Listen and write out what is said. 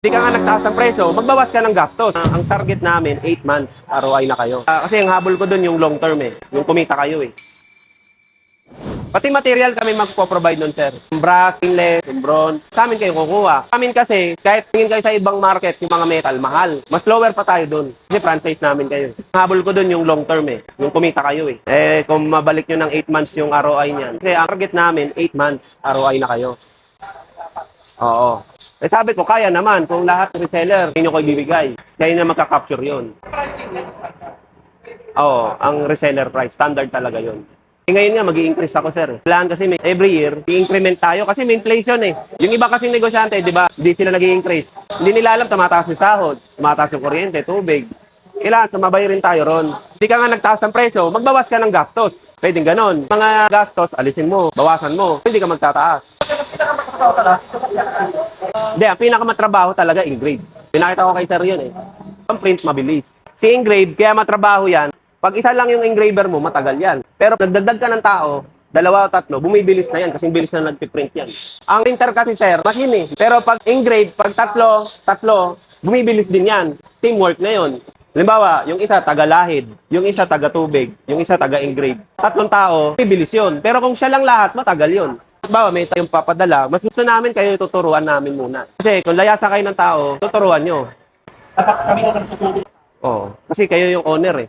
Hindi ka nga nagtaas ng presyo, magbawas ka ng gastos. Ang target namin, 8 months ROI na kayo. Kasi ang habol ko dun yung long term yung kumita kayo Pati material kami magpo-provide nun, sir. Yung brass, stainless, yung bronze, sa amin kayo kukuha. Sa amin kasi, kahit tingin kayo sa ibang market, yung mga metal, mahal. Mas lower pa tayo dun. Kasi franchise namin kayo. Ang habol ko dun yung long term yung kumita kayo kung mabalik nyo ng 8 months yung ROI niyan. Kasi ang target namin, 8 months ROI na kayo. Oo. Sabi ko, kaya naman. Kung lahat reseller, inyo ko ibibigay. Kayo na magka-capture yun. Oo, ang reseller price. Standard talaga yun. Ngayon nga, mag-i-increase ako, sir. Plan kasi every year, i-increment tayo kasi may inflation Yung iba kasing negosyante, di ba, hindi sila nag-i-increase. Hindi nila alam, tumataas yung sahod, tumataas yung kuryente, tubig. Kailangan, sumabay rin tayo ron. Hindi ka nga nagtaas ng presyo, magbawas ka ng gastos. Pwedeng ganon. Mga gastos, alisin mo, bawasan mo, hindi ka magtataas. Hindi, ang pinakamatrabaho talaga, engrave. Pinakita ko kay sir yun Ang print, mabilis. Si engrave, kaya matrabaho yan, pag isa lang yung engraver mo, matagal yan. Pero nagdagdag ka ng tao, dalawa o tatlo, bumibilis na yan kasi bilis na nagpiprint yan. Ang printer kasi, sir, machine Pero pag engrave, pag tatlo, bumibilis din yan. Teamwork na yun. Halimbawa, yung isa taga-lahid, yung isa taga-tubig, yung isa taga-engrave. Tatlong tao, bibilis yun. Pero kung siya lang lahat, matagal yun. Halimbawa, may tayong papadala, mas gusto namin kayo tuturuan namin muna. Kasi kung layasa kayo ng tao, tuturuan nyo. Dapat kami na nagtutulong. Oo, kasi kayo yung owner